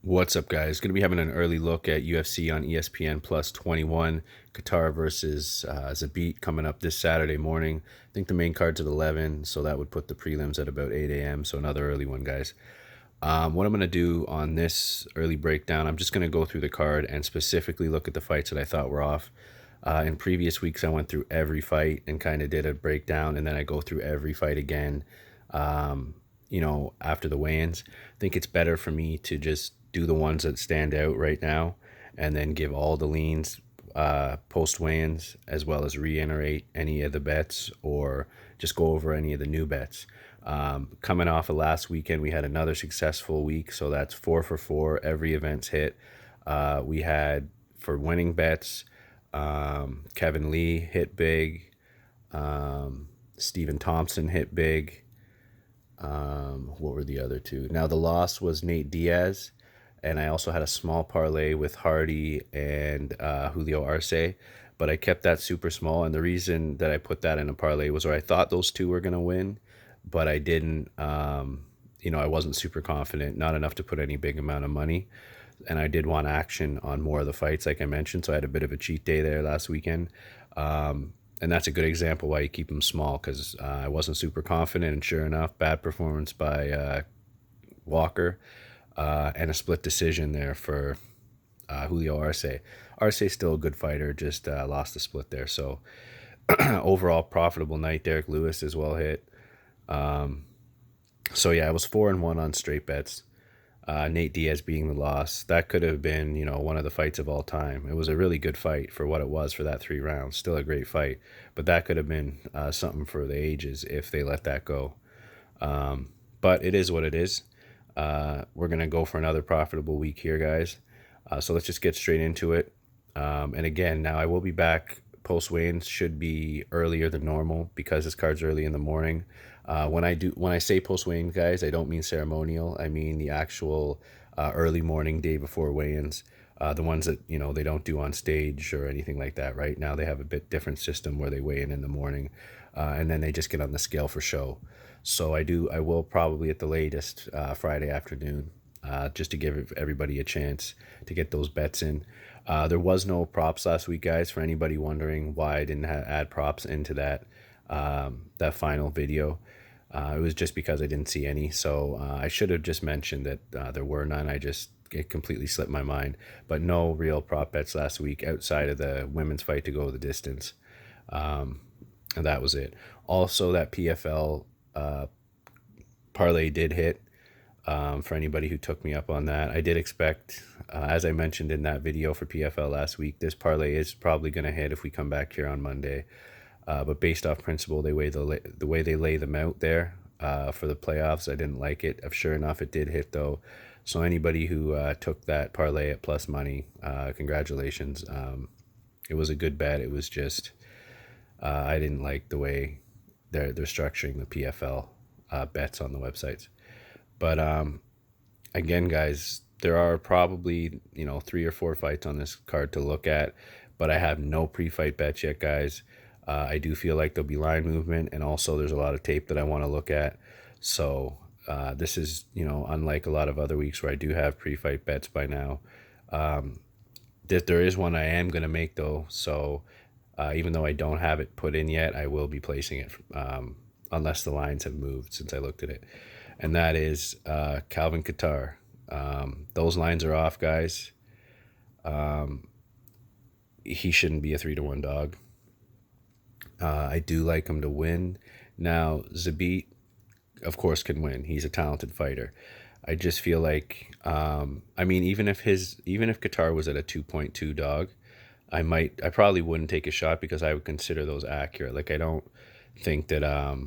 What's up, guys? Going to be having an early look at UFC on ESPN plus 21. Kattar versus Zabit coming up this Saturday morning. I think the main card's at 11, so that would put the prelims at about 8 a.m. So another early one, guys. What I'm going to do on this early breakdown, I'm just going to go through the card and specifically look at the fights that I thought were off. In previous weeks, I went through every fight and kind of did a breakdown, and then I go through every fight again, after the weigh-ins. I think it's better for me to just do the ones that stand out right now and then give all the leans post weigh-ins, as well as reiterate any of the bets or just go over any of the new bets. Coming off of last weekend, we had another successful week, so that's 4 for 4. Every event's hit. We had for winning bets, Kevin Lee hit big, Stephen Thompson hit big. What were the other two? Now the loss was Nate Diaz, and I also had a small parlay with Hardy and Julio Arce, but I kept that super small. And the reason that I put that in a parlay was where I thought those two were gonna win, but I didn't. I wasn't super confident, not enough to put any big amount of money, and I did want action on more of the fights, like I mentioned. So I had a bit of a cheat day there last weekend. And that's a good example why you keep them small, because I wasn't super confident, and sure enough, bad performance by Walker, and a split decision there for Julio Arce. Arce's still a good fighter, just lost the split there. So overall profitable night. Derek Lewis is well hit. So yeah, I was 4-1 on straight bets. Nate Diaz being the loss. That could have been, one of the fights of all time. It was a really good fight for what it was for that 3 rounds. Still a great fight, but that could have been something for the ages if they let that go. But it is what it is. We're gonna go for another profitable week here, guys. So let's just get straight into it. And again, now I will be back. Post weigh-ins should be earlier than normal because this card's early in the morning. When I say post weigh-in, guys, I don't mean ceremonial. I mean the actual early morning, day before weigh-ins. The ones that they don't do on stage or anything like that. Right now they have a bit different system where they weigh in the morning, and then they just get on the scale for show. So I will probably at the latest Friday afternoon, just to give everybody a chance to get those bets in. There was no props last week, guys. For anybody wondering why I didn't add props into that final video, it was just because I didn't see any. So I should have just mentioned that there were none. It completely slipped my mind. But no real prop bets last week outside of the women's fight to go the distance. And that was it. Also, that PFL parlay did hit. For anybody who took me up on that, I did expect, as I mentioned in that video for PFL last week, this parlay is probably going to hit if we come back here on Monday. But based off principle, the way they lay them out there for the playoffs, I didn't like it. Sure enough, it did hit though. So anybody who took that parlay at plus money, congratulations. It was a good bet. It was just I didn't like the way they're structuring the PFL bets on the websites. But again, guys, there are probably 3 or 4 fights on this card to look at, but I have no pre-fight bets yet, guys. I do feel like there'll be line movement, and also there's a lot of tape that I want to look at. So this is unlike a lot of other weeks where I do have pre-fight bets by now. There is one I am going to make though. So even though I don't have it put in yet, I will be placing it unless the lines have moved since I looked at it. And that is Calvin Kattar. Those lines are off, guys. He shouldn't be a 3-1 dog. I do like him to win. Now, Zabit, of course, can win. He's a talented fighter. I just feel like, even if Kattar was at a 2.2 dog, I probably wouldn't take a shot because I would consider those accurate. Like, I don't think that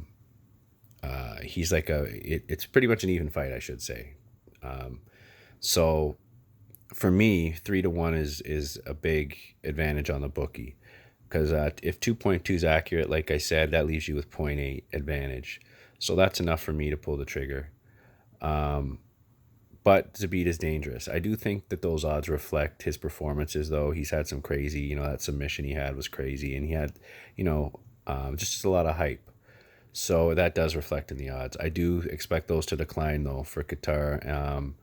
he's like it's pretty much an even fight, I should say. So for me, 3-1 is a big advantage on the bookie, because if 2.2 is accurate, like I said, that leaves you with 0.8 advantage. So that's enough for me to pull the trigger. But Zabit is dangerous. I do think that those odds reflect his performances, though. He's had some crazy, that submission he had was crazy, and he had, just a lot of hype. So that does reflect in the odds. I do expect those to decline, though, for Kattar.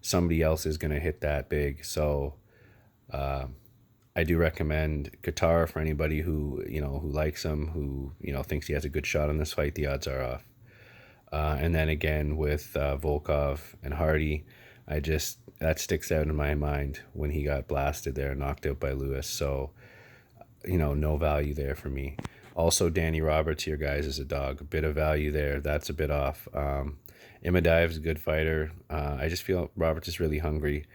somebody else is going to hit that big. So I do recommend Kattar for anybody who, who likes him, who, thinks he has a good shot on this fight. The odds are off. And then again with Volkov and Hardy, that sticks out in my mind when he got blasted there, knocked out by Lewis. So, no value there for me. Also, Danny Roberts here, guys, is a dog. A bit of value there. That's a bit off. Imadaev's a good fighter. I just feel Roberts is really hungry.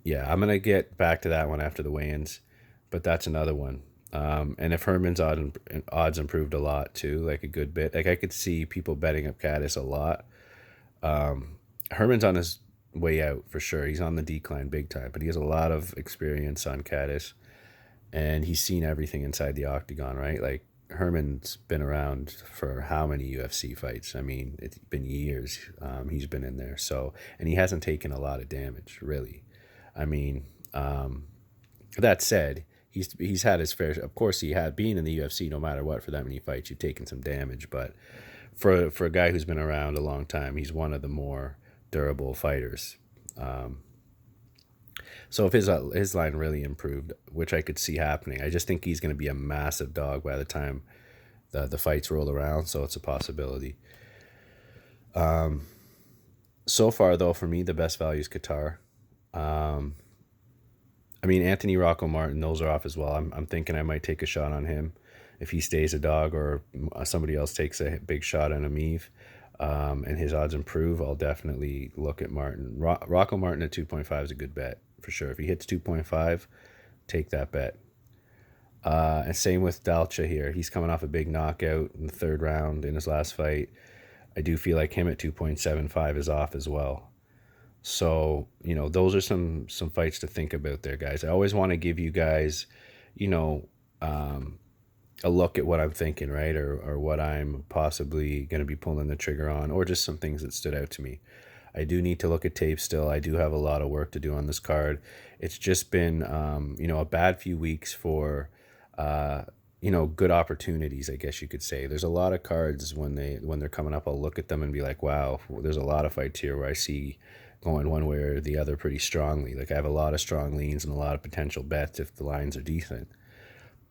Yeah, I'm going to get back to that one after the weigh-ins, but that's another one. And if Herman's odds improved a lot too, like a good bit, like I could see people betting up Caddis a lot. Herman's on his way out for sure. He's on the decline big time, but he has a lot of experience on Caddis, and he's seen everything inside the octagon, right? Like Herman's been around for how many UFC fights? I mean, it's been years. He's been in there, so, and he hasn't taken a lot of damage, really. I mean, that said, he's had his fair. Of course, he had being in the UFC. No matter what, for that many fights, you've taken some damage. But for a guy who's been around a long time, he's one of the more durable fighters. So if his line really improved, which I could see happening, I just think he's going to be a massive dog by the time the fights roll around. So it's a possibility. So far, though, for me, the best value is Kattar. I mean, Anthony Rocco Martin, those are off as well. I'm thinking I might take a shot on him if he stays a dog, or somebody else takes a big shot on Amiv, and his odds improve. I'll definitely look at Martin. Rocco Martin at 2.5 is a good bet for sure. If he hits 2.5, take that bet. And same with Dalcha here. He's coming off a big knockout in the third round in his last fight. I do feel like him at 2.75 is off as well. So, those are some fights to think about there, guys. I always want to give you guys, a look at what I'm thinking, right? Or what I'm possibly going to be pulling the trigger on, or just some things that stood out to me. I do need to look at tape still. I do have a lot of work to do on this card. It's just been, a bad few weeks for, good opportunities, I guess you could say. There's a lot of cards when they're coming up, I'll look at them and be like, wow, there's a lot of fights here where I see going one way or the other pretty strongly. Like I have a lot of strong leans and a lot of potential bets if the lines are decent.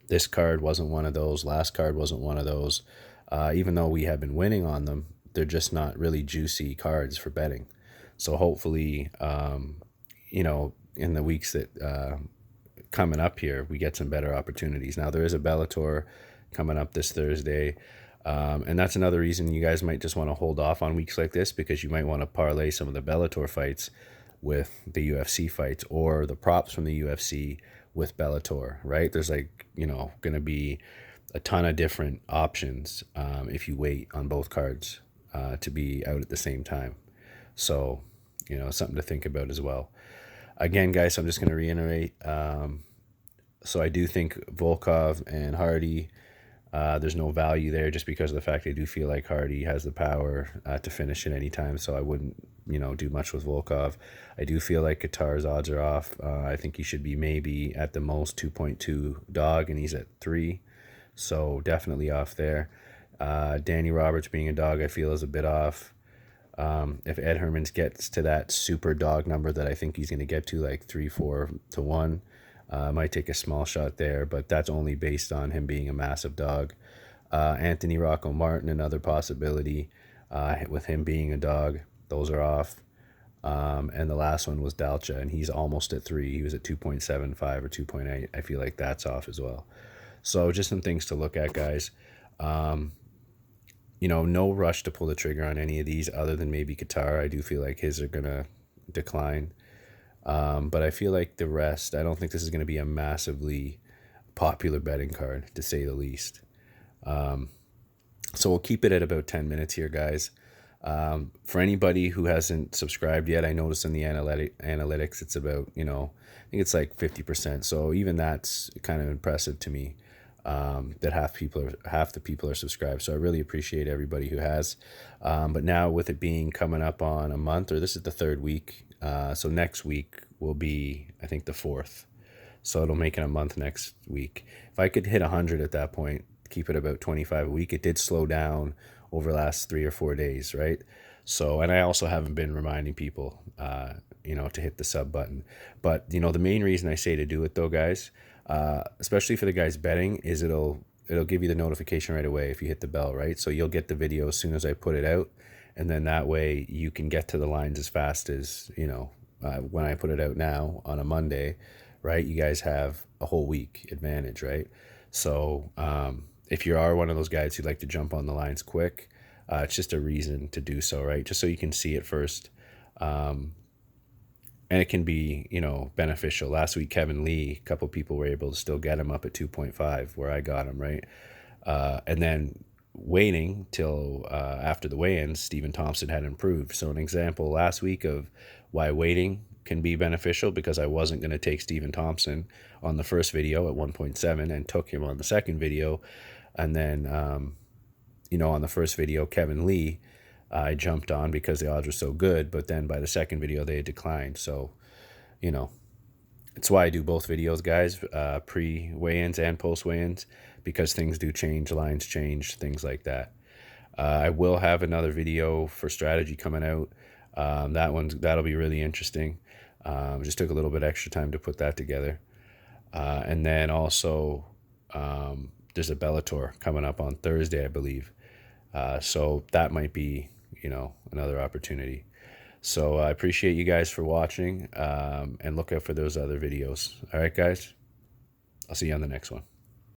This card wasn't one of those. Last card wasn't one of those. Even though we have been winning on them, they're just not really juicy cards for betting. So hopefully, in the weeks that coming up here, we get some better opportunities. Now there is a Bellator coming up this Thursday. And that's another reason you guys might just want to hold off on weeks like this, because you might want to parlay some of the Bellator fights with the UFC fights, or the props from the UFC with Bellator, right? There's going to be a ton of different options if you wait on both cards to be out at the same time. So, something to think about as well. Again, guys, I'm just going to reiterate. So I do think Volkov and Hardy, there's no value there, just because of the fact I do feel like Hardy has the power to finish at any time. So I wouldn't, do much with Volkov. I do feel like Kattar's odds are off. I think he should be maybe at the most 2.2 dog, and he's at 3. So definitely off there. Danny Roberts being a dog, I feel is a bit off. If Ed Hermans gets to that super dog number that I think he's going to get to, like 3-4 to 1, might take a small shot there, but that's only based on him being a massive dog. Anthony Rocco Martin, another possibility with him being a dog. Those are off. And the last one was Dalcha, and he's almost at 3. He was at 2.75 or 2.8. I feel like that's off as well. So just some things to look at, guys. No rush to pull the trigger on any of these other than maybe Kattar. I do feel like his are going to decline. But I feel like the rest, I don't think this is going to be a massively popular betting card, to say the least. So we'll keep it at about 10 minutes here, guys. For anybody who hasn't subscribed yet, I noticed in the analytics, it's about, I think it's like 50%. So even that's kind of impressive to me, that half the people are subscribed. So I really appreciate everybody who has. But now with it being coming up on a month, or this is the 3rd week, so next week will be, I think, the 4th. So it'll make it a month next week. If I could hit 100 at that point, keep it about 25 a week. It did slow down over the last 3 or 4 days, right? So, and I also haven't been reminding people, to hit the sub button. But the main reason I say to do it though, guys, especially for the guys betting, is it'll give you the notification right away if you hit the bell, right? So you'll get the video as soon as I put it out, and then that way you can get to the lines as fast as when I put it out now on a Monday, right? You guys have a whole week advantage, right? So if you are one of those guys who like to jump on the lines quick, it's just a reason to do so, right? Just so you can see it first. And it can be, beneficial. Last week, Kevin Lee, a couple people were able to still get him up at 2.5 where I got him, right? And then waiting till after the weigh-ins, Stephen Thompson had improved. So an example last week of why waiting can be beneficial, because I wasn't going to take Stephen Thompson on the first video at 1.7 and took him on the second video. And then, on the first video, Kevin Lee, I jumped on because the odds were so good, but then by the second video, they had declined. So, it's why I do both videos, guys, pre-weigh-ins and post-weigh-ins, because things do change, lines change, things like that. I will have another video for strategy coming out. That'll be really interesting. Just took a little bit extra time to put that together. And then also, there's a Bellator coming up on Thursday, I believe. So that might be, another opportunity. So I appreciate you guys for watching, and look out for those other videos. All right, guys, I'll see you on the next one.